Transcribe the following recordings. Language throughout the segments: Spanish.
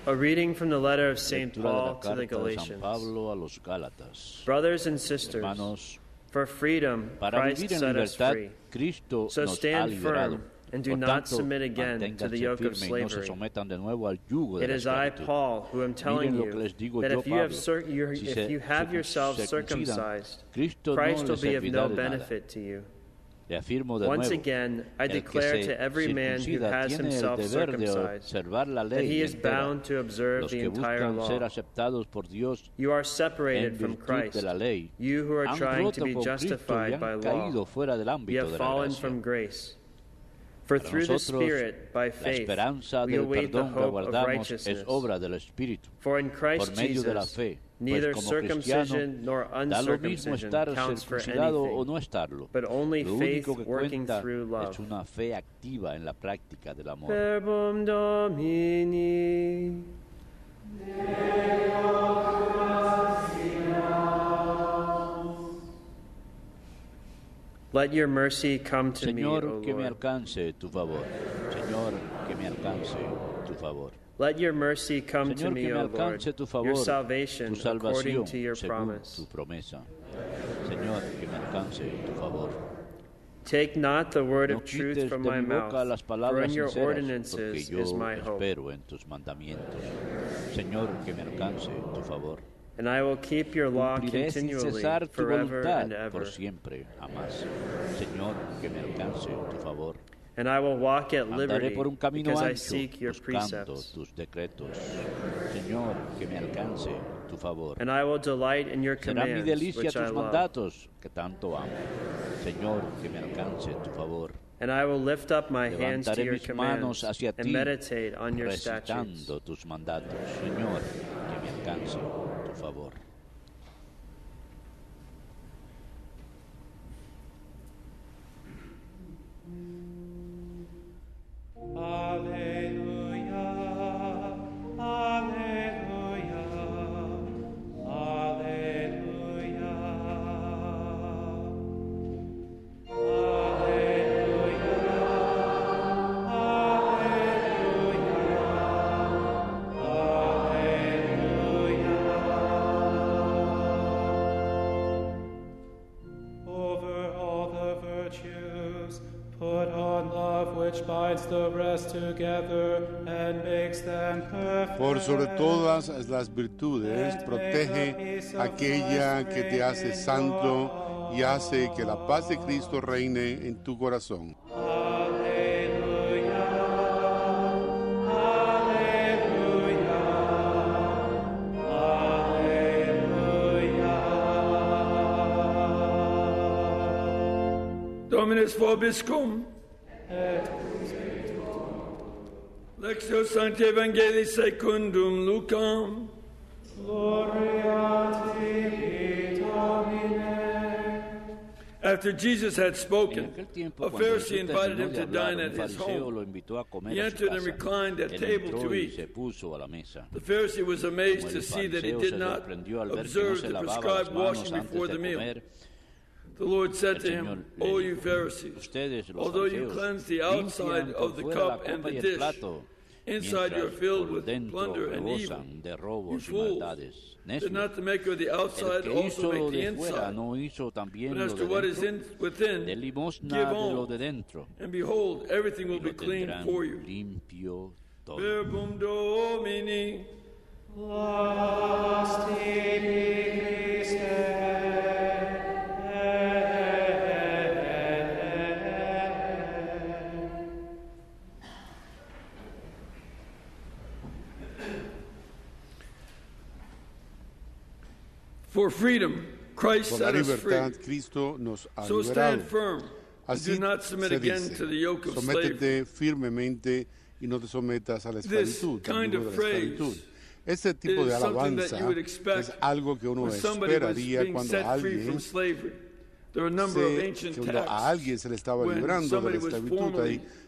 A reading from the letter of St. Lectura de la Paul to the carta de San Galatians. Pablo a los Gálatas. Brothers and sisters, Hermanos, for freedom para Christ vivir en set us libertad, free. Cristo So nos ha stand liberado. firm and do Por not tanto, submit again to the manténganse yoke of firmes y no se slavery. sometan de nuevo al yugo de It la is I, esclavitud. Paul, who am telling Miren lo que you les digo that yo, if you have, Pablo. Si if you have yourselves circuncidan, circumcised, Cristo Christ no will les be of servirá no de nada. benefit to you. Le afirmo de Once nuevo, again, I el que declare se to every man who circuncida has tiene el himself deber de circumcised observar la that he ley is entera. bound to observe Los the que entire buscan ser law. aceptados por Dios You are separated en from virtud Christ, de la ley, you who are han trying to roto be con Cristo y justified by han law. caído fuera del You ámbito have de la fallen gracia. from grace. For Para through the nosotros, Spirit, by la faith, esperanza we del await the perdón que hope of aguardamos es righteousness. obra del Espíritu, For in Christ por medio de la Jesus, fe. neither Pues como cristiano, circumcision nor da lo mismo uncircumcision estar counts for circuncidado o anything, no estarlo. but only Lo faith único que working cuenta through love. es una fe activa en la práctica del amor. Verbum Domini. Let your mercy come to me, O Señor, que me Lord. alcance tu favor. Señor, que me alcance tu favor. Let your mercy come to Señor, me, que me O Lord, alcance tu favor, your salvation tu according salvación to your según promise. tu promesa. Señor, que me alcance tu favor. Take not the word No of truth quites from de my mi mouth, boca las for palabras in your sinceras, porque ordinances yo is my hope. espero en tus mandamientos. Señor, que me alcance tu favor. And I will keep your law Cumpliré sin continually, cesar tu forever and voluntad ever. por siempre, jamás. Señor, que me alcance tu favor. And I will walk at Andaré liberty, por un camino because I ancho, seek your buscando precepts. tus decretos. Señor, que me alcance tu favor. And I will delight in your Será mi commands, delicia which I tus love. mandatos, que tanto amo. Señor, que me alcance tu favor. And I will lift up my hands to Levantaré your mis commands manos hacia and ti, meditate on your statutes. recitando tus mandatos. Señor, que me alcance tu favor. Alleluia, alleluia, alleluia. Over all the virtues, put on love which binds the rest together and makes them perfect. Por sobre todas las virtudes, protege aquella que te hace santo y hace que la paz de Cristo reine en tu corazón. Alleluia, alleluia, alleluia. Dominus vobiscum. Lectio Sancti Evangelii secundum Lucam. Gloria tibi, Domine. After Jesus had En spoken, aquel tiempo, a cuando Pharisee Jesús invited terminó him de to hablar, dine un at his fariseo lo home. invitó a comer He a su entered and casa. reclined at Él table entró to y eat. se puso a la mesa. The Pharisee was Como amazed el to see that he fariseo did se not sorprendió al ver que no observe se the lavaba las prescribed manos washing antes before de the meal. comer. The Lord said El to Señor him, le O dijo, you Pharisees, ustedes los although you fariseos cleanse the outside limpian of por the fuera la cup and copa the y el dish, plato, inside you are mientras filled por with dentro plunder and evil. rebosan de You robos y fools, maldades. did Necios, not the maker of the el outside que also hizo make lo the de fuera inside? no hizo también But lo as de to what is dentro. within, De limosna give de lo all, de dentro, and behold, everything y will be lo clean tendrán for you. limpio todo. Verbum Domini. Laus tibi, Christe. For freedom, Christ Por la set us free. libertad, Cristo nos ha So stand liberado. firm. And Así do not submit se again dice, to the yoke of slavery. sométete firmemente y no te sometas a la This esclavitud, al kind yugo of de la esclavitud. phrase Este tipo de is something that alabanza you would expect es algo que uno when somebody was esperaría being cuando set free alguien from slavery. There are a number of sé ancient que cuando a texts alguien se le estaba when librando de somebody la was esclavitud. formerly Hay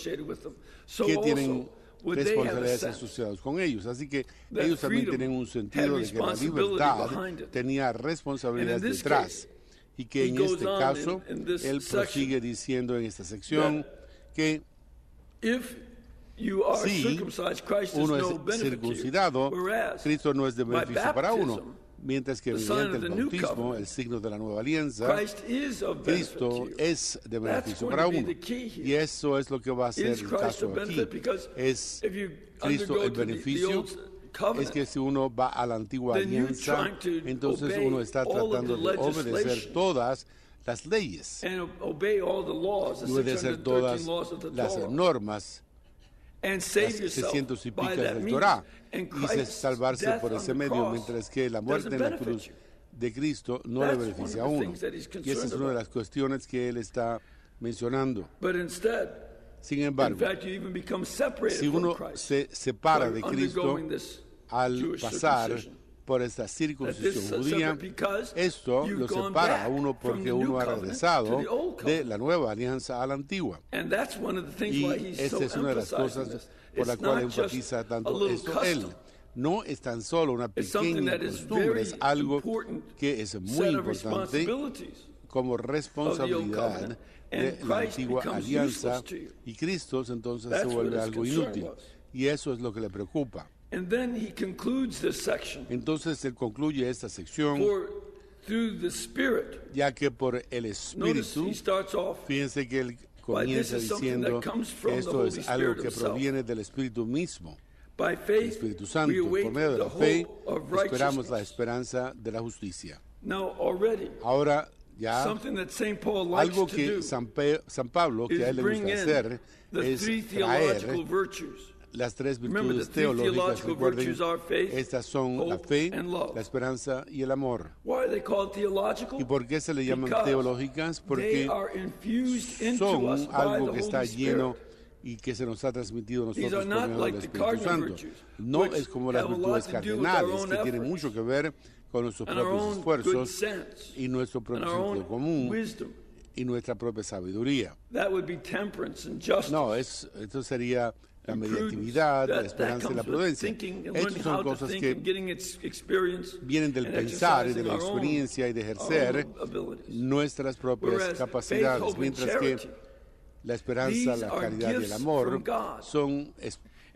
associated with them. So que also, tienen would they have a responsabilidades sense asociadas con ellos. Así que that ellos también freedom tienen un had sentido de que la responsibility libertad behind it? tenía responsabilidades And in this detrás. case, Y que he en goes este on caso, in this él section prosigue diciendo en esta sección que if you are si circumcised, Christ is uno no es benefit to you. circuncidado, Whereas, Cristo no es de by beneficio para uno. baptism, Mientras que the sign mediante of el the new bautismo, covenant, el signo de la nueva alianza, Christ is of benefit to Cristo you. es de That's beneficio going para to be uno. the key here. Y eso es lo que va a ser Is el Christ caso a aquí. benefit? Because Es if you Cristo undergo el to the beneficio. old Es covenant, que si uno va a la antigua then you're alianza, trying to entonces obey uno está all of tratando the de obedecer legislation todas las leyes and obey all the laws, the y obedecer 613 todas laws of the las Torah, normas, and save las yourself 600 y by picas that del means. Torah, And y Christ's salvarse death por on ese the medio, cross mientras que la muerte doesn't en la benefit cruz you. de Cristo no le That's beneficia a one of the uno. things that he's Y esa es concerned una de about. las cuestiones que él está mencionando. But instead, Sin in embargo, fact, you even become separated si uno from Christ se separa by de Cristo undergoing this al Jewish pasar circumcision. por esta That this circuncisión is judía, separate because esto you've lo gone separa back a uno from porque the new uno ha covenant regresado to the old de covenant. la nueva alianza a la antigua. And that's one of the things Y why he's so esta es una de las emphasizing cosas this. por la It's cual not just enfatiza a tanto little esto él. custom. No es tan solo una It's something pequeña that is costumbre, very es algo important que es muy set of importante responsibilities. como responsabilidad covenant, de and la Christ antigua becomes alianza, useless to you. y Cristo entonces That's se what vuelve his algo concern inútil. was. Y eso es lo que le preocupa. And then he concludes this section. Entonces él concluye esta sección, For through the Spirit, ya que por el notice Espíritu, he starts off fíjense que él by this comienza is something diciendo that comes from que the esto es Holy algo Spirit que himself. proviene del Espíritu mismo, by el faith, Espíritu Santo. we Por await medio de the la fe hope of esperamos la righteousness. esperanza de la justicia. Now already, Ahora ya something that St. Paul likes algo to que do San Pablo, que a is él le bring gusta in hacer, the es three traer theological virtues. las tres Remember, virtudes the three teológicas. theological Recuerden, virtues are faith, estas son la hope, fe, and love. la esperanza y el amor. Why are they called theological? ¿Y por qué se le llaman Because teológicas? they Porque are infused into son us by algo the que Holy está lleno Spirit. y que se nos ha transmitido a These nosotros are por not medio like del the Espíritu cardinal Santo. virtues, No which es como las have a lot virtudes to do with our cardinales, own que tienen efforts mucho que ver con nuestros and our propios own good esfuerzos sense y nuestro and propio our sentido own común wisdom. y nuestra propia sabiduría. That would be temperance and justice. No, esto sería la and prudence. mediatividad, la That esperanza y la comes with prudencia. thinking and Estas learning son how to cosas think que and getting its experience vienen del and pensar y de exercising la our own- experiencia y de our ejercer own abilities. nuestras propias Whereas faith, capacidades, hope, and mientras que charity, la esperanza, these la are caridad y el gifts amor from God. son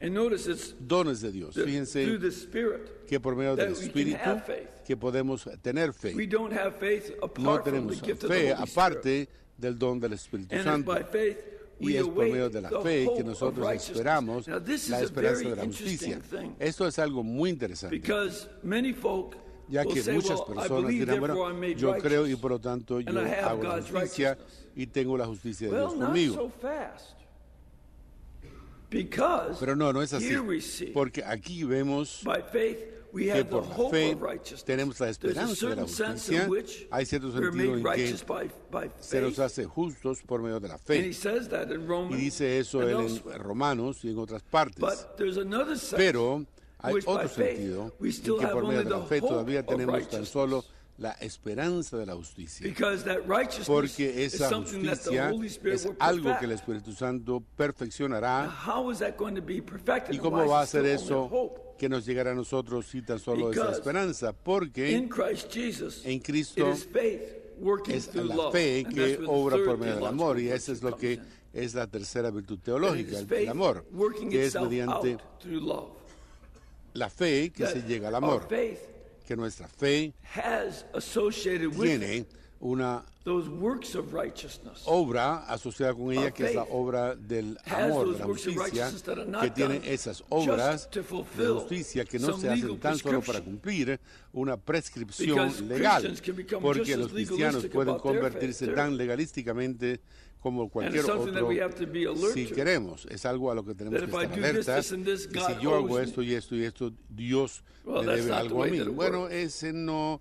And notice it's dones de Dios. through Fíjense the Spirit que por medio that del we can Espíritu have faith. que podemos tener We fe. don't have faith No apart from tenemos the gift of the fe Holy Spirit. aparte del don del Espíritu And it's Santo. by faith Y we es por medio await de la the fe hope que of nosotros righteousness. esperamos Now, this is la a esperanza very de la interesting justicia. thing. Esto es algo muy interesante, Because many folk ya will que say, muchas well, I personas believe, dirán, therefore bueno, I'm made yo creo y righteous. por lo tanto yo And I have hago la God's justicia righteousness. y tengo la justicia de Well, Dios not conmigo. so fast. Because Pero no es así, here we see, porque aquí vemos by faith, we que have the por la hope fe of righteousness. tenemos la There's a esperanza de la certain sense justicia. in which Hay cierto we're sentido made en que righteous by se nos faith. hace justos por medio de la And fe. he says that in Y Romans dice eso and él elsewhere. en Romanos y en otras partes. But there's another sense Pero hay which by otro faith sentido we en still que have por medio only de la the fe hope todavía of tenemos tan righteousness. solo la esperanza de la justicia. Because that righteousness Porque is esa something that the justicia Holy Spirit es will algo que el perfect. Espíritu Santo perfeccionará. How is that going to be perfected? ¿Y And cómo why va a is it ser still only a eso hope? que nos llegará a nosotros si tan solo esa Because esperanza? Porque In Christ Jesus, en Cristo it is faith working es through la love. fe And que that's where the obra third por medio del amor, y theological eso es virtue lo que comes in. es la tercera virtud That it teológica, is el faith amor, working que es itself mediante out through love. la fe que That se llega al our amor, faith que nuestra fe has associated with it tiene una those works of righteousness. obra asociada con ella, Our que es la faith obra del has amor, those de la works of justicia, righteousness that are not que tiene done esas obras just to de fulfill justicia que no some se hacen legal tan solo para prescription. cumplir una prescripción Because legal, Christians can become porque just los as cristianos legalistic pueden about their convertirse faith, tan legalísticamente como cualquier it's something that otro we have to be alert si to. queremos. Es algo a lo que tenemos That que if I estar do this, alertas. this, and this, Y God si yo hago owes esto y esto y esto, Dios Well, me that's debe not the algo a way mí. that it Bueno, works. ese no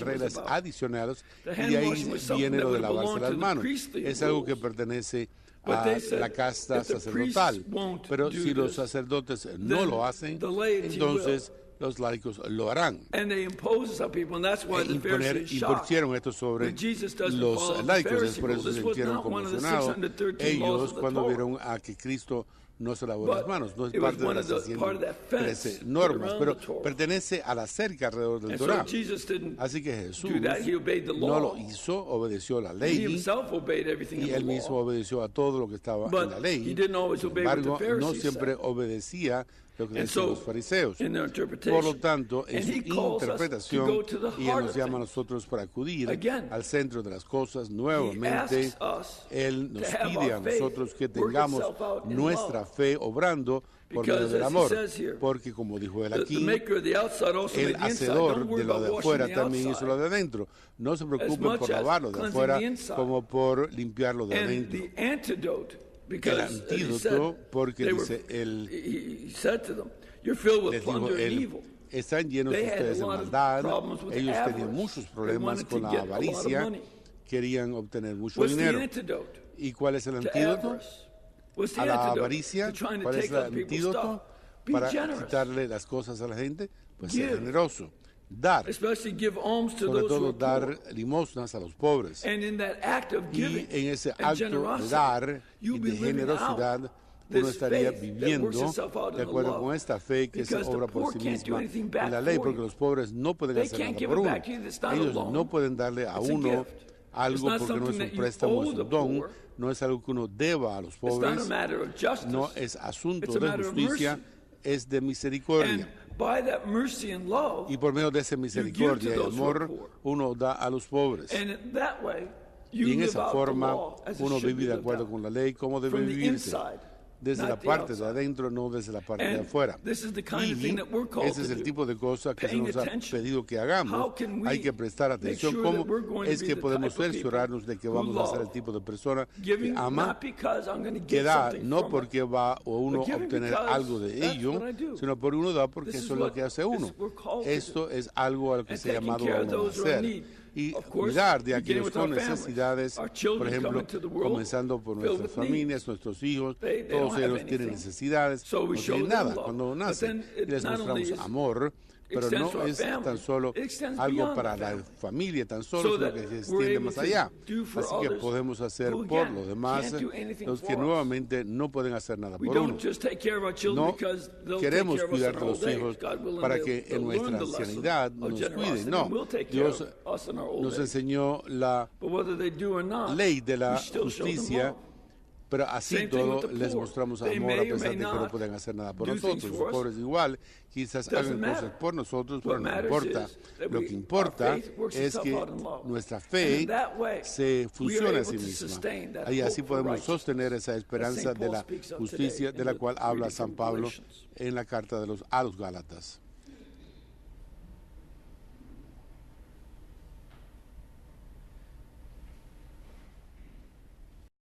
washing was reglas about. adicionales The y hand de ahí washing was something viene that lo de would lavarse belong las to the manos. priestly Es algo que rules. pertenece But a they said, la casta if the sacerdotal. priests won't Pero do si los this, sacerdotes no then lo hacen, the laity entonces los laicos lo harán. And they imposed this on people, and that's why the Pharisees shocked. Impusieron esto sobre When Jesus doesn't los follow the laicos, es Pharisee por eso rule. se This was sintieron not one of the conmocionados 613 laws ellos of the cuando Torah. vieron a que Cristo no se lavó But las manos, no es it was parte de one las of the- part of that fence 113 normas, around pero the Torah. pertenece a la cerca alrededor del And Torah. so Jesus didn't Así que Jesús do that. He obeyed the no law. lo hizo, obedeció la He ley himself obeyed everything y in él the mismo law. obedeció a todo lo que estaba But en la ley. he didn't always Sin obey what the embargo, no Pharisees siempre said. obedecía lo que And decían so, los fariseos. in their interpretation, Por lo tanto, en and su he calls us to interpretación, go to the y él heart nos of llama a things. nosotros para acudir Again, al centro de las cosas He nuevamente. asks us Él nos to have pide a our faith nosotros que work tengamos itself out in nuestra love. fe obrando por medio Because del as he amor. says here, Porque como dijo él The aquí, maker of the outside also el made the inside. hacedor Don't worry de lo about de washing afuera the también hizo outside. lo de adentro. No se preocupen much por as lavarlo de cleansing afuera the inside. como por limpiarlo de And adentro. the antidote, El because as he antídoto, said, porque they were, dice él, he said to them, you're filled with les dijo plunder and él, evil. están llenos They had ustedes de a lot of maldad, problems with ellos avarice. tenían muchos They problemas wanted con to la get a lot of avaricia, money. querían obtener mucho What's the dinero. antidote ¿Y cuál es el to antídoto? avarice? What's the A la antidote avaricia, to trying to ¿cuál es take el other people's antídoto stuff? Be para generous. quitarle las cosas a la gente? Pues ser Give. generoso, dar, Especially give alms to sobre those who todo are dar poor. limosnas a los pobres. And in that act of giving Y en ese and acto de generosity, dar you'll y be de living generosidad, out uno this estaría faith that viviendo works itself out de in the acuerdo law. con esta fe que se Because the obra por poor sí can't do misma anything en back la ley, for porque you. los pobres no pueden They hacer can't nada give por it uno. back to you. It's not a Ellos loan. no pueden darle a It's a uno gift. algo It's not porque no es something un that you préstamo, owe es the un don, poor. no es algo que uno deba a los It's not a pobres, matter of justice. no es asunto It's a de matter of justicia, mercy. es de And misericordia. by that mercy and love, Y por medio de esa misericordia y those who are amor, poor. uno da a los pobres. and in that way, you Y en live esa out forma, the law as it uno should be vive de lived acuerdo out. con la ley, como debe From the vivirse. inside, Desde not la the parte de outside. adentro, no desde la parte de And afuera. this is the kind of Y thing that we're called ese es to el do. tipo de cosas que se Paying nos ha attention. pedido que How hagamos. can we Hay que prestar make atención sure cómo that we're going to es be que the podemos type of people cerciorarnos de que who vamos a ser el love, tipo de persona Giving que ama, not because I'm going to que get da, something no from porque it. va o uno But giving obtener because algo de that's ello, what I do. sino por uno da porque This is eso es lo what que hace uno. we're called to Esto do. es algo a lo que And se ha taking llamado care a of those who are in hacer. need. Y Of course, cuidar de beginning aquellos with con our families. necesidades, Our children por ejemplo, come into the world comenzando por filled nuestras with familias, needs. nuestros hijos, They todos don't have ellos tienen anything. necesidades, So we no show tienen them nada love. cuando But nacen, then it y les not only mostramos is- amor, pero extends to no our es family. tan solo It extends algo beyond para the la family. familia, tan solo, So sino that que se we're extiende able más to allá. do for Así que others podemos hacer who, por again, los demás can't do anything los que for us. nuevamente no pueden hacer nada We por uno. don't just take care of our children No because they'll queremos take care of us cuidar in de our los old hijos age. God willing, para they'll- que en they'll learn nuestra the lesson ancianidad of nos generosity, cuiden. and No, we'll take care Dios of us in our old nos age. enseñó la But whether they do or not, ley de la we still show them justicia, love. pero así Same thing todo with the les poor. mostramos They amor a may or pesar may de que no not pueden hacer nada por do things nosotros. Los for us. pobres igual, quizás Doesn't hagan matter. cosas por nosotros, What pero no matters importa. is that Lo we- que importa our faith works es itself que out in love. nuestra And fe in that way, se we are funciona a able sí to misma. sustain that Ahí así hope for podemos righteousness sostener esa esperanza that Saint de Paul la speaks of justicia today de in la the cual habla reading San from Pablo Galatians. en la carta a los Gálatas.